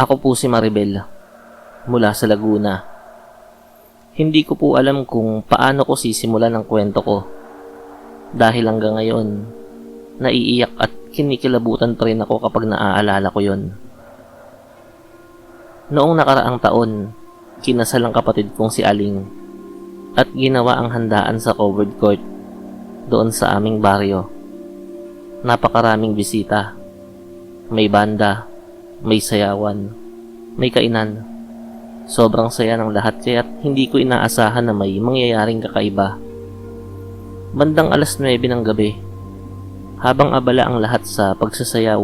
Ako po si Maribel, mula sa Laguna. Hindi ko po alam kung paano ko sisimulan ang kwento ko. Dahil hanggang ngayon, naiiyak at kinikilabutan pa rin ako kapag naaalala ko yon. Noong nakaraang taon, kinasal ang kapatid kong si Aling at ginawa ang handaan sa covered court doon sa aming baryo. Napakaraming bisita. May banda, may sayawan, may kainan. Sobrang saya ng lahat kaya't hindi ko inaasahan na may mangyayaring kakaiba. Bandang 9:00 ng gabi, habang abala ang lahat sa pagsasayaw,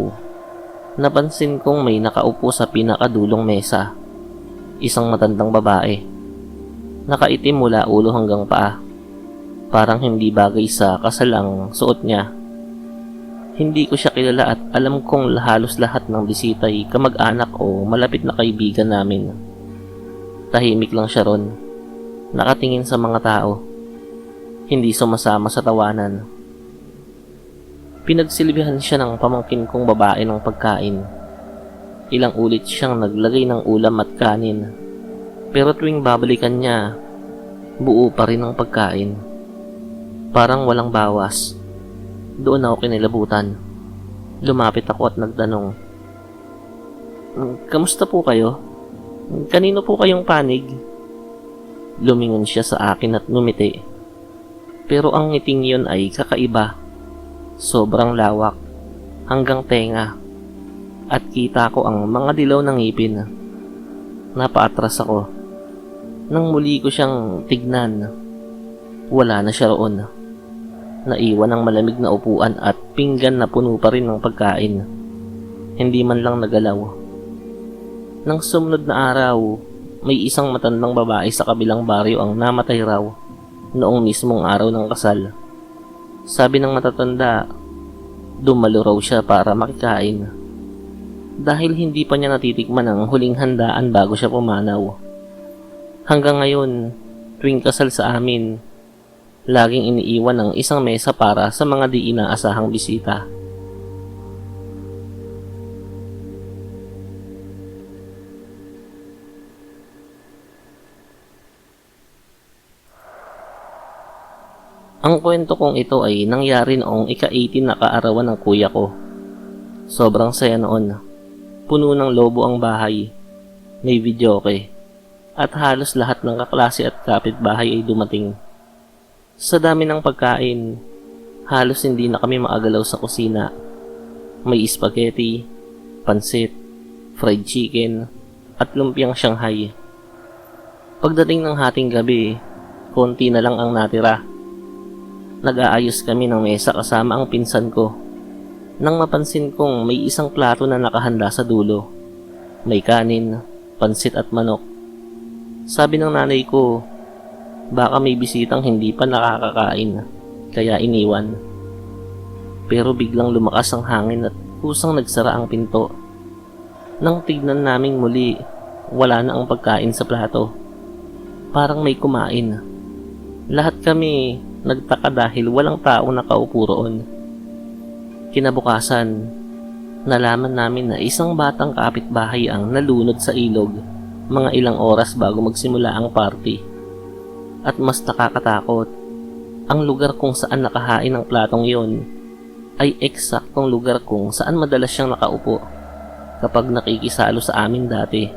napansin kong may nakaupo sa pinakadulong mesa. Isang matandang babae. Nakaitim mula ulo hanggang paa. Parang hindi bagay sa kasal ang suot niya. Hindi ko siya kilala at alam kong halos lahat ng bisita ay kamag-anak o malapit na kaibigan namin. Tahimik lang siya ron, nakatingin sa mga tao, hindi sumasama sa tawanan. Pinagsilbihan siya ng pamangkin kong babae ng pagkain. Ilang ulit siyang naglagay ng ulam at kanin, pero tuwing babalikan niya, buo pa rin ang pagkain. Parang walang bawas. Doon ako kinilabutan. Lumapit ako at nagtanong, "Kamusta po kayo? Kanino po kayong panig?" Lumingon siya sa akin at ngumiti. Pero ang ngiting yun ay kakaiba. Sobrang lawak, hanggang tenga. At kita ko ang mga dilaw ng ngipin. Napaatras ako. Nang muli ko siyang tignan, wala na siya roon. Naiwan ang malamig na upuan at pinggan na puno pa rin ng pagkain. Hindi man lang nagalaw. Nang sumunod na araw, may isang matandang babae sa kabilang baryo ang namatay raw noong mismong araw ng kasal. Sabi ng matatanda, dumalo raw siya para makikain. Dahil hindi pa niya natitikman ang huling handaan bago siya pumanaw. Hanggang ngayon, tuwing kasal sa amin, laging iniiwan ang isang mesa para sa mga di inaasahang bisita. Ang kwento kong ito ay nangyari noong ika-18 na kaarawan ng kuya ko. Sobrang saya noon. Puno ng lobo ang bahay. May videoke. At halos lahat ng kaklase at kapitbahay ay dumating. Sa dami ng pagkain, halos hindi na kami maagalaw sa kusina. May spaghetti, pansit, fried chicken, at lumpiang Shanghai. Pagdating ng hating gabi, konti na lang ang natira. Nag-aayos kami ng mesa kasama ang pinsan ko. Nang mapansin kong may isang plato na nakahanda sa dulo. May kanin, pansit at manok. Sabi ng nanay ko, baka may bisitang hindi pa nakakakain, kaya iniwan. Pero biglang lumakas ang hangin at kusang nagsara ang pinto. Nang tignan naming muli, wala na ang pagkain sa plato. Parang may kumain. Lahat kami nagtaka dahil walang tao nakaupo roon. Kinabukasan, nalaman namin na isang batang kapitbahay ang nalunod sa ilog mga ilang oras bago magsimula ang party. At mas nakakatakot, ang lugar kung saan nakahain ang platong yon ay eksaktong lugar kung saan madalas siyang nakaupo kapag nakikisalo sa amin dati.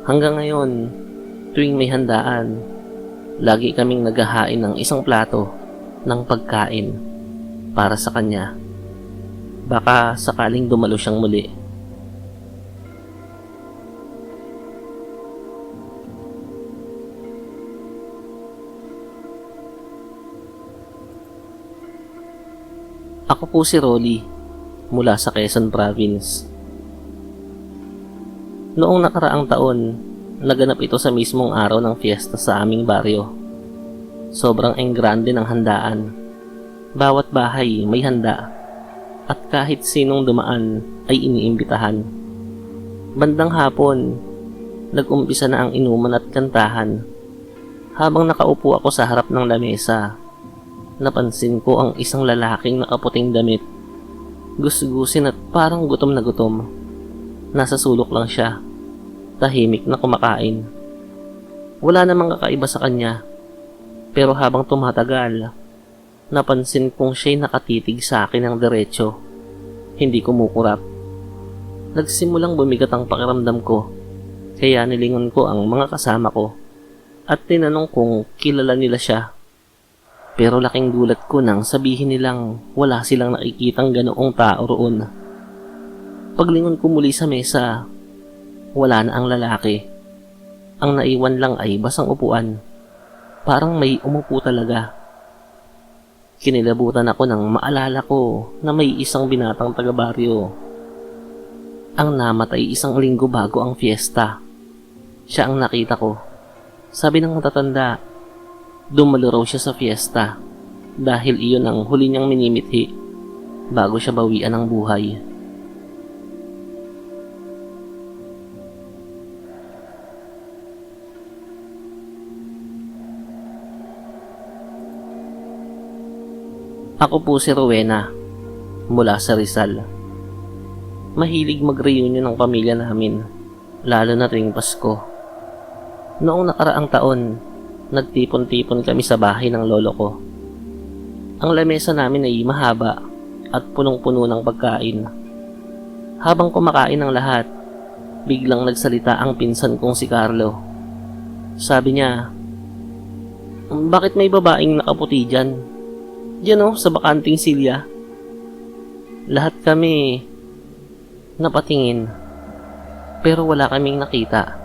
Hanggang ngayon, tuwing may handaan, lagi kaming naghahain ng isang plato ng pagkain para sa kanya. Baka sakaling dumalo siyang muli. Ako po si Rolly, mula sa Quezon Province. Noong nakaraang taon, naganap ito sa mismong araw ng fiesta sa aming baryo. Sobrang enggrande ng handaan. Bawat bahay may handa, at kahit sinong dumaan ay iniimbitahan. Bandang hapon, nag-umpisa na ang inuman at kantahan. Habang nakaupo ako sa harap ng lamesa, napansin ko ang isang lalaking nakaputing damit. Gustugusin at parang gutom na gutom. Nasa sulok lang siya, tahimik na kumakain. Wala namang kakaiba sa kanya, pero habang tumatagal, napansin kong siya'y nakatitig sa akin ng diretso, hindi kumukurap. Nagsimulang bumigat ang pakiramdam ko, kaya nilingon ko ang mga kasama ko at tinanong kung kilala nila siya. Pero laking gulat ko nang sabihin nilang wala silang nakikitang ganoong tao roon. Paglingon ko muli sa mesa, wala na ang lalaki. Ang naiwan lang ay basang upuan. Parang may umupo talaga. Kinilabutan ako nang maalala ko na may isang binatang taga-baryo. Ang namatay 1 linggo bago ang fiesta. Siya ang nakita ko. Sabi ng matatanda, dumalo raw siya sa fiesta dahil iyon ang huli niyang minimithi bago siya bawian ng buhay. Ako po si Rowena, mula sa Rizal. Mahilig mag-reunion ng pamilya namin, lalo na tuwing Pasko. Noong nakaraang taon, nagtipon-tipon kami sa bahay ng lolo ko. Ang lamesa namin ay mahaba at punong-puno ng pagkain. Habang kumakain ng lahat, biglang nagsalita ang pinsan kong si Carlo. Sabi niya, "Bakit may babaeng nakaputi dyan? Diyan sa bakanting silya." Lahat kami napatingin, pero wala kaming nakita.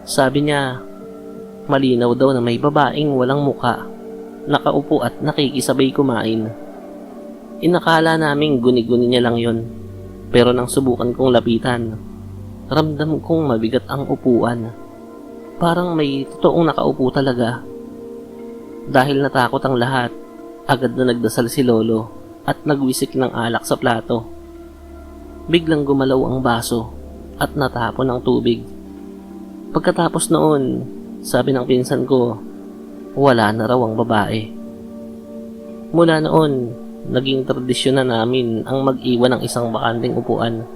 Sabi niya, malinaw daw na may babaeng walang muka, nakaupo at nakikisabay kumain. Inakala naming guni-guni niya lang yon, pero nang subukan kong lapitan, ramdam kong mabigat ang upuan. Parang may totoong nakaupo talaga. Dahil natakot ang lahat, agad na nagdasal si lolo at nagwisik ng alak sa plato. Biglang gumalaw ang baso at natapon ng tubig. Pagkatapos noon, sabi ng pinsan ko, wala na raw ang babae. Mula noon, naging tradisyon na namin ang mag-iwan ng isang bakanting upuan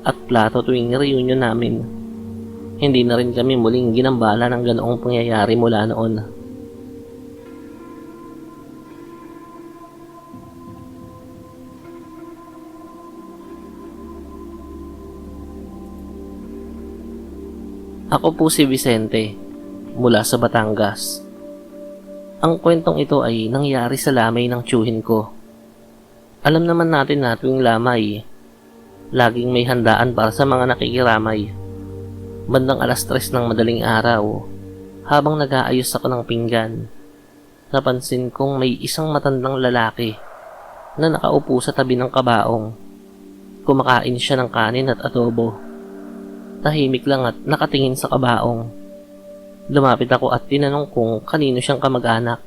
at plato tuwing reunion namin. Hindi na rin kami muling ginambala ng ganoong pangyayari mula noon. Ako po si Vicente, mula sa Batangas. Ang kwentong ito ay nangyari sa lamay ng tiyuhin ko. Alam naman natin na tuwing lamay, laging may handaan para sa mga nakikiramay. Bandang 3:00 ng madaling araw, habang nag-aayos ako ng pinggan, napansin kong may isang matandang lalaki na nakaupo sa tabi ng kabaong. Kumakain siya ng kanin at adobo. Tahimik lang at nakatingin sa kabaong. Lumapit ako at tinanong kung kanino siyang kamag-anak.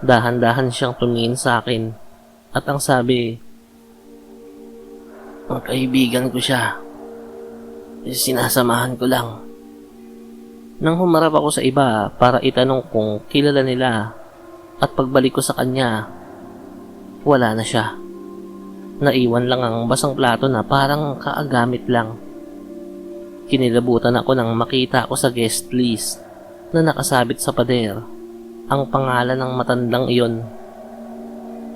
Dahan-dahan siyang tumingin sa akin at ang sabi, "Ang kaibigan ko siya. Sinasamahan ko lang." Nang humarap ako sa iba para itanong kung kilala nila at pagbalik ko sa kanya, wala na siya. Naiwan lang ang basang plato na parang kaagamit lang. Kinilabutan ako nang makita ko sa guest list na nakasabit sa pader ang pangalan ng matandang iyon.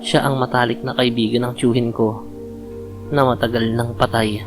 Siya ang matalik na kaibigan ng tiyuhin ko na matagal nang patay.